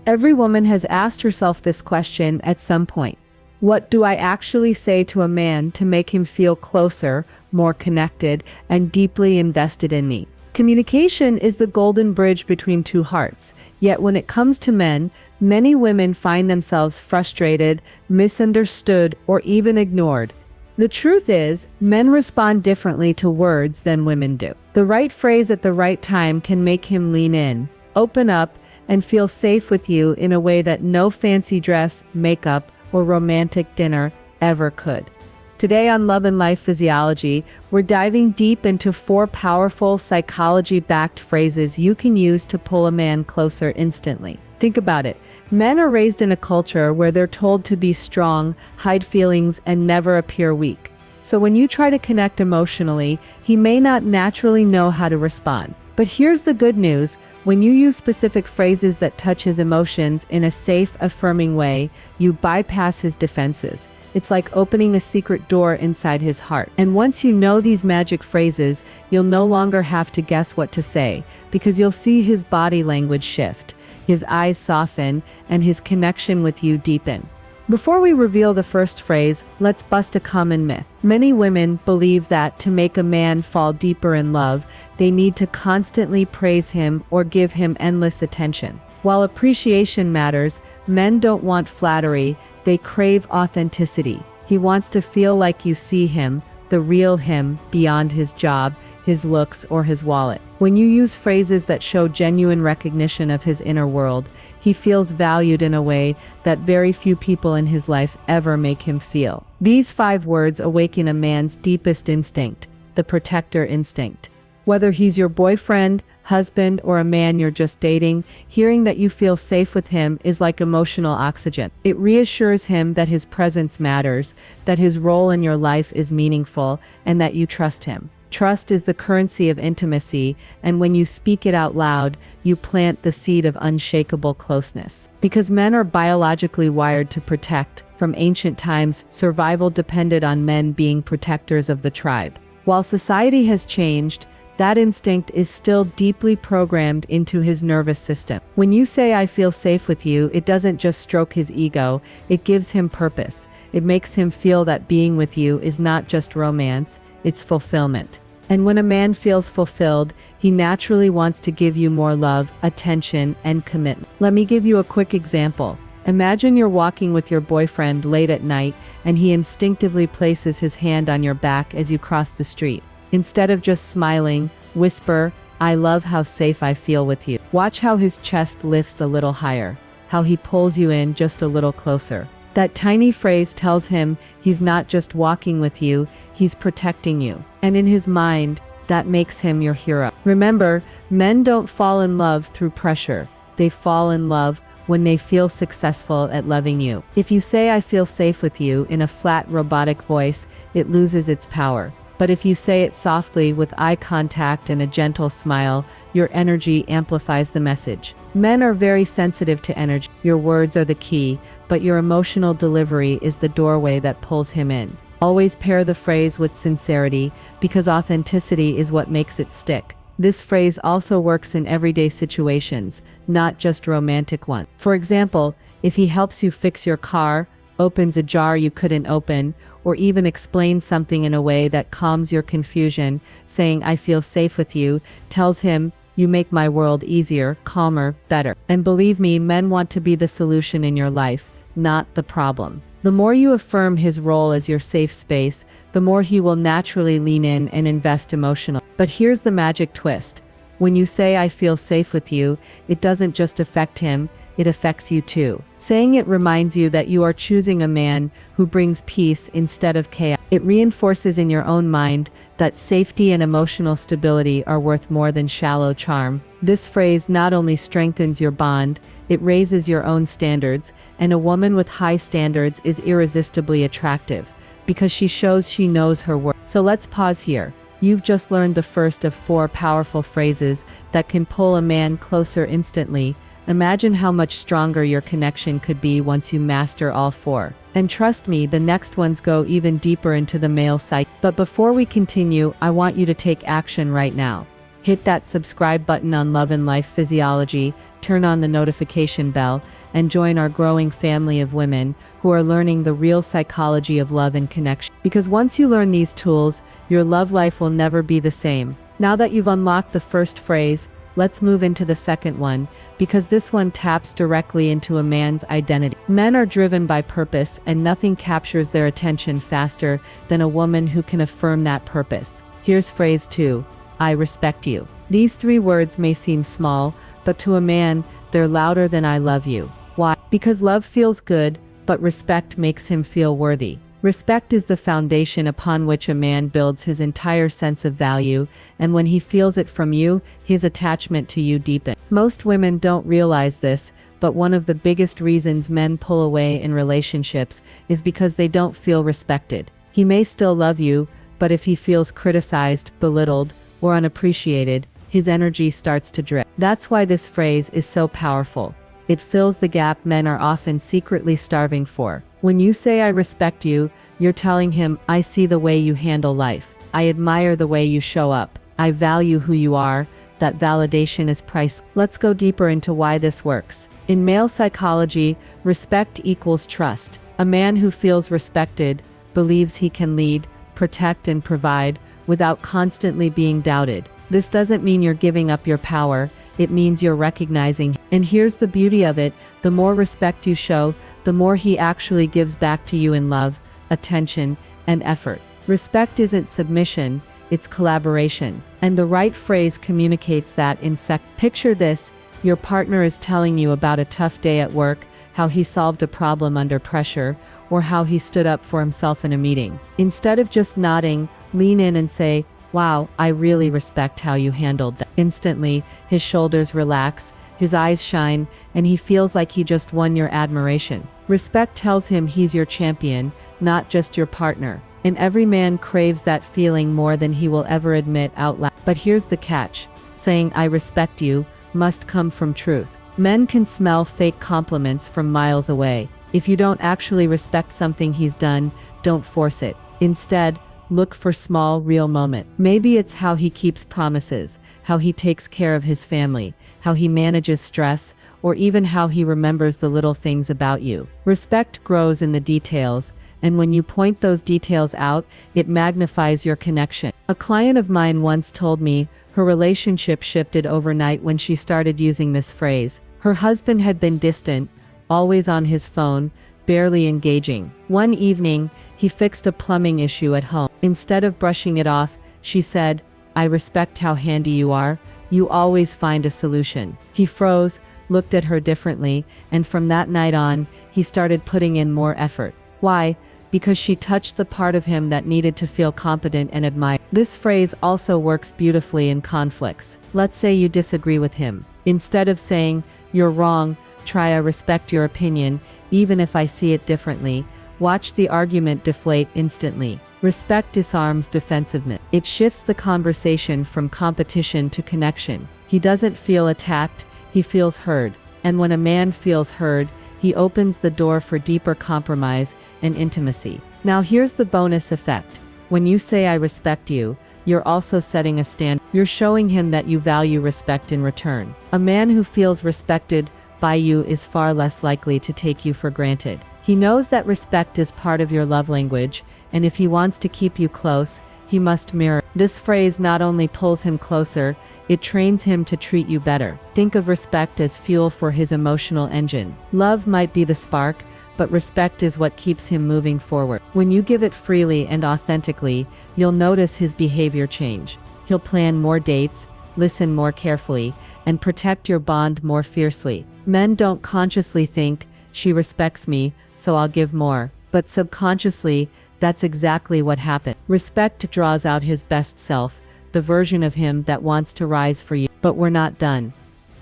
Every woman has asked herself this question at some point. What do I actually say to a man to make him feel closer, more connected, and deeply invested in me? Communication is the golden bridge between two hearts. Yet when it comes to men, many women find themselves frustrated, misunderstood, or even ignored. The truth is, men respond differently to words than women do. The right phrase at the right time can make him lean in, open up, and feel safe with you in a way that no fancy dress, makeup, or romantic dinner ever could. Today on Love and Life Physiology, we're diving deep into 4 powerful psychology-backed phrases you can use to pull a man closer instantly. Think about it. Men are raised in a culture where they're told to be strong, hide feelings, and never appear weak. So when you try to connect emotionally, he may not naturally know how to respond. But here's the good news. When you use specific phrases that touch his emotions in a safe, affirming way, you bypass his defenses. It's like opening a secret door inside his heart. And once you know these magic phrases, you'll no longer have to guess what to say, because you'll see his body language shift, his eyes soften, and his connection with you deepen. Before we reveal the first phrase, let's bust a common myth. Many women believe that to make a man fall deeper in love, they need to constantly praise him or give him endless attention. While appreciation matters, men don't want flattery, they crave authenticity. He wants to feel like you see him, the real him, beyond his job, his looks, or his wallet. When you use phrases that show genuine recognition of his inner world, he feels valued in a way that very few people in his life ever make him feel. These 5 words awaken a man's deepest instinct, the protector instinct. Whether he's your boyfriend, husband, or a man you're just dating, hearing that you feel safe with him is like emotional oxygen. It reassures him that his presence matters, that his role in your life is meaningful, and that you trust him. Trust is the currency of intimacy, and when you speak it out loud, you plant the seed of unshakable closeness. Because men are biologically wired to protect, from ancient times, survival depended on men being protectors of the tribe. While society has changed, that instinct is still deeply programmed into his nervous system. When you say, "I feel safe with you," it doesn't just stroke his ego, it gives him purpose. It makes him feel that being with you is not just romance, it's fulfillment. And when a man feels fulfilled, he naturally wants to give you more love, attention, and commitment. Let me give you a quick example. Imagine you're walking with your boyfriend late at night, and he instinctively places his hand on your back as you cross the street. Instead of just smiling, whisper, "I love how safe I feel with you." Watch how his chest lifts a little higher, how he pulls you in just a little closer. That tiny phrase tells him he's not just walking with you, he's protecting you. And in his mind, that makes him your hero. Remember, men don't fall in love through pressure. They fall in love when they feel successful at loving you. If you say, "I feel safe with you," in a flat, robotic voice, it loses its power. But if you say it softly with eye contact and a gentle smile, your energy amplifies the message. Men are very sensitive to energy. Your words are the key, but your emotional delivery is the doorway that pulls him in. Always pair the phrase with sincerity, because authenticity is what makes it stick. This phrase also works in everyday situations, not just romantic ones. For example, if he helps you fix your car, opens a jar you couldn't open, or even explains something in a way that calms your confusion, saying, "I feel safe with you," tells him, "You make my world easier, calmer, better." And believe me, men want to be the solution in your life, not the problem. The more you affirm his role as your safe space, the more he will naturally lean in and invest emotionally. But here's the magic twist. When you say, "I feel safe with you," it doesn't just affect him, it affects you too. Saying it reminds you that you are choosing a man who brings peace instead of chaos. It reinforces in your own mind that safety and emotional stability are worth more than shallow charm. This phrase not only strengthens your bond, it raises your own standards, and a woman with high standards is irresistibly attractive, because she shows she knows her worth. So let's pause here. You've just learned the first of 4 powerful phrases that can pull a man closer instantly. Imagine how much stronger your connection could be once you master all 4. And trust me, the next ones go even deeper into the male psyche. But before we continue, I want you to take action right now. Hit that subscribe button on Love and Life Physiology, turn on the notification bell, and join our growing family of women who are learning the real psychology of love and connection. Because once you learn these tools, your love life will never be the same. Now that you've unlocked the first phrase, let's move into the second one, because this one taps directly into a man's identity. Men are driven by purpose, and nothing captures their attention faster than a woman who can affirm that purpose. Here's phrase 2. I respect you. These 3 words may seem small, but to a man, they're louder than I love you. Why? Because love feels good, but respect makes him feel worthy. Respect is the foundation upon which a man builds his entire sense of value, and when he feels it from you, his attachment to you deepens. Most women don't realize this, but one of the biggest reasons men pull away in relationships is because they don't feel respected. He may still love you, but if he feels criticized, belittled, or unappreciated, his energy starts to drift. That's why this phrase is so powerful. It fills the gap men are often secretly starving for. When you say I respect you, you're telling him, I see the way you handle life. I admire the way you show up. I value who you are. That validation is priceless. Let's go deeper into why this works. In male psychology, respect equals trust. A man who feels respected believes he can lead, protect, and provide without constantly being doubted. This doesn't mean you're giving up your power, it means you're recognizing. And here's the beauty of it, the more respect you show, the more he actually gives back to you in love, attention, and effort. Respect isn't submission, it's collaboration. And the right phrase communicates that in Picture this, your partner is telling you about a tough day at work, how he solved a problem under pressure, or how he stood up for himself in a meeting. Instead of just nodding, lean in and say, wow, I really respect how you handled that. Instantly, his shoulders relax, his eyes shine, and he feels like he just won your admiration. Respect tells him he's your champion, not just your partner. And every man craves that feeling more than he will ever admit out loud. But here's the catch. Saying I respect you must come from truth. Men can smell fake compliments from miles away. If you don't actually respect something he's done, don't force it. Instead, look for small, real moments. Maybe it's how he keeps promises, how he takes care of his family, how he manages stress, or even how he remembers the little things about you. Respect grows in the details, and when you point those details out, it magnifies your connection. A client of mine once told me her relationship shifted overnight when she started using this phrase. Her husband had been distant, always on his phone, barely engaging. One evening, he fixed a plumbing issue at home. Instead of brushing it off, she said, I respect how handy you are. You always find a solution. He froze, looked at her differently, and from that night on, he started putting in more effort. Why? Because she touched the part of him that needed to feel competent and admired. This phrase also works beautifully in conflicts. Let's say you disagree with him. Instead of saying, you're wrong, try I respect your opinion, even if I see it differently. Watch the argument deflate instantly. Respect disarms defensiveness. It shifts the conversation from competition to connection. He doesn't feel attacked, he feels heard. And when a man feels heard, he opens the door for deeper compromise and intimacy. Now here's the bonus effect. When you say I respect you, you're also setting a standard. You're showing him that you value respect in return. A man who feels respected by you is far less likely to take you for granted. He knows that respect is part of your love language, and if he wants to keep you close, he must mirror. This phrase not only pulls him closer, it trains him to treat you better. Think of respect as fuel for his emotional engine. Love might be the spark, but respect is what keeps him moving forward. When you give it freely and authentically, you'll notice his behavior change. He'll plan more dates, listen more carefully, and protect your bond more fiercely. Men don't consciously think, she respects me, so I'll give more. But subconsciously, that's exactly what happened. Respect draws out his best self, the version of him that wants to rise for you. But we're not done.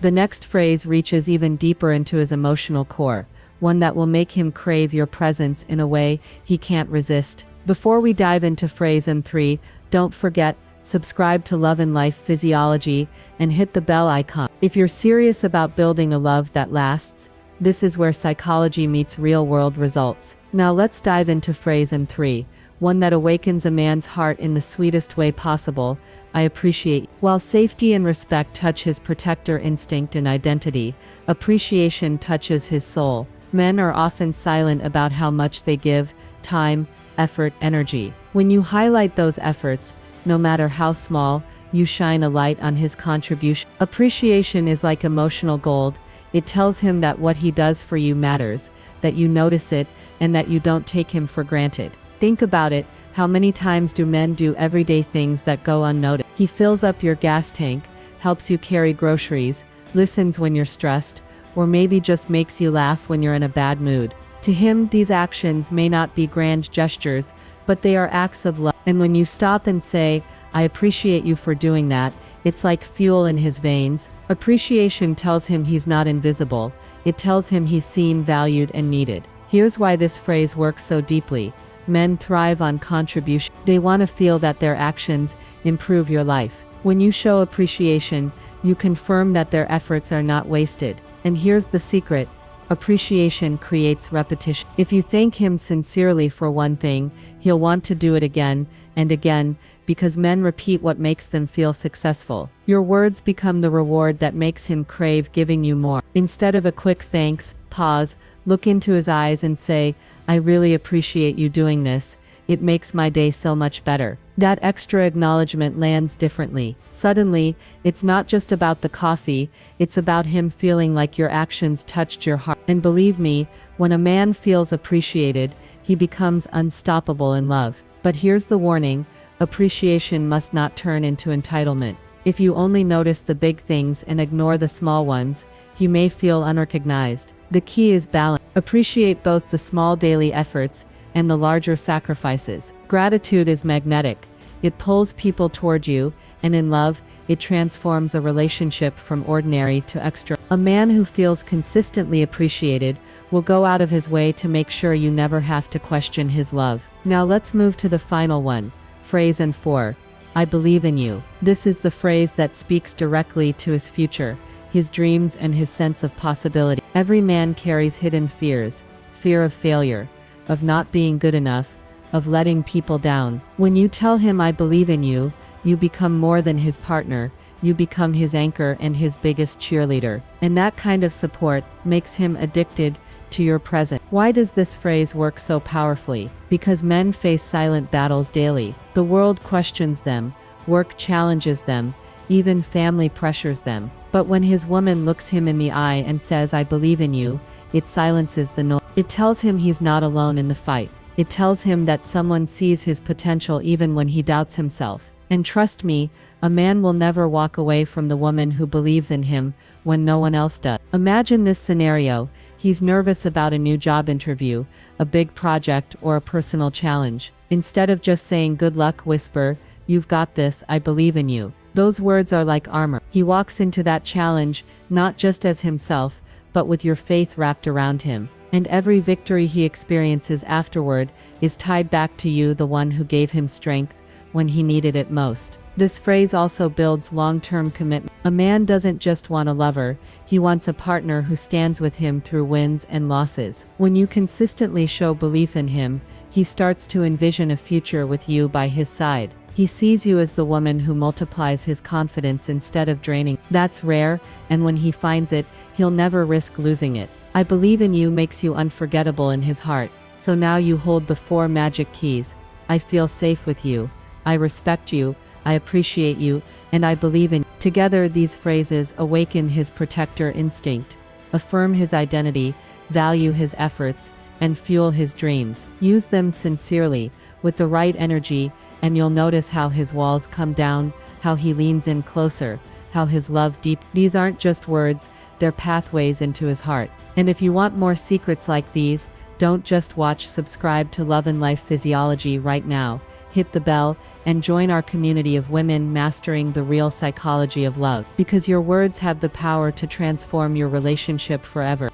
The next phrase reaches even deeper into his emotional core, one that will make him crave your presence in a way he can't resist. Before we dive into phrase M3, don't forget, subscribe to Love and Life Physiology and hit the bell icon. If you're serious about building a love that lasts, this is where psychology meets real-world results. Now let's dive into phrase M3, one that awakens a man's heart in the sweetest way possible, I appreciate you. While safety and respect touch his protector instinct and identity, appreciation touches his soul. Men are often silent about how much they give, time, effort, energy. When you highlight those efforts, no matter how small, you shine a light on his contribution. Appreciation is like emotional gold. It tells him that what he does for you matters, that you notice it, and that you don't take him for granted. Think about it. How many times do men do everyday things that go unnoticed? He fills up your gas tank, helps you carry groceries, listens when you're stressed, or maybe just makes you laugh when you're in a bad mood. To him, these actions may not be grand gestures, but they are acts of love. And when you stop and say, I appreciate you for doing that, it's like fuel in his veins. Appreciation tells him he's not invisible. It tells him he's seen, valued, and needed. Here's why this phrase works so deeply. Men thrive on contribution. They want to feel that their actions improve your life. When you show appreciation, you confirm that their efforts are not wasted. And here's the secret. Appreciation creates repetition. If you thank him sincerely for one thing, he'll want to do it again and again, because men repeat what makes them feel successful. Your words become the reward that makes him crave giving you more. Instead of a quick thanks, pause, look into his eyes and say, I really appreciate you doing this. It makes my day so much better. That extra acknowledgement lands differently. Suddenly, it's not just about the coffee, it's about him feeling like your actions touched your heart. And believe me, when a man feels appreciated, he becomes unstoppable in love. But here's the warning, appreciation must not turn into entitlement. If you only notice the big things and ignore the small ones, you may feel unrecognized. The key is balance. Appreciate both the small daily efforts and the larger sacrifices. Gratitude is magnetic. It pulls people toward you, and in love, it transforms a relationship from ordinary to extra. A man who feels consistently appreciated will go out of his way to make sure you never have to question his love. Now let's move to the final one. Phrase and 4. I believe in you. This is the phrase that speaks directly to his future, his dreams, and his sense of possibility. Every man carries hidden fears, fear of failure, of not being good enough, of letting people down. When you tell him I believe in you, you become more than his partner, you become his anchor and his biggest cheerleader. And that kind of support makes him addicted to your presence. Why does this phrase work so powerfully? Because men face silent battles daily. The world questions them, work challenges them, even family pressures them. But when his woman looks him in the eye and says I believe in you, it silences the noise. It tells him he's not alone in the fight. It tells him that someone sees his potential even when he doubts himself. And trust me, a man will never walk away from the woman who believes in him when no one else does. Imagine this scenario. He's nervous about a new job interview, a big project, or a personal challenge. Instead of just saying good luck, whisper, you've got this, I believe in you. Those words are like armor. He walks into that challenge, not just as himself, but with your faith wrapped around him. And every victory he experiences afterward is tied back to you, the one who gave him strength when he needed it most. This phrase also builds long-term commitment. A man doesn't just want a lover, he wants a partner who stands with him through wins and losses. When you consistently show belief in him, he starts to envision a future with you by his side. He sees you as the woman who multiplies his confidence instead of draining. That's rare, and when he finds it, he'll never risk losing it. I believe in you makes you unforgettable in his heart. So now you hold the 4 magic keys. I feel safe with you. I respect you. I appreciate you. And I believe in you. Together, these phrases awaken his protector instinct, affirm his identity, value his efforts, and fuel his dreams. Use them sincerely, with the right energy, and you'll notice how his walls come down, how he leans in closer, how his love deep. These aren't just words, they're pathways into his heart. And if you want more secrets like these, don't just watch, subscribe to Love and Life Physiology right now. Hit the bell, and join our community of women mastering the real psychology of love. Because your words have the power to transform your relationship forever.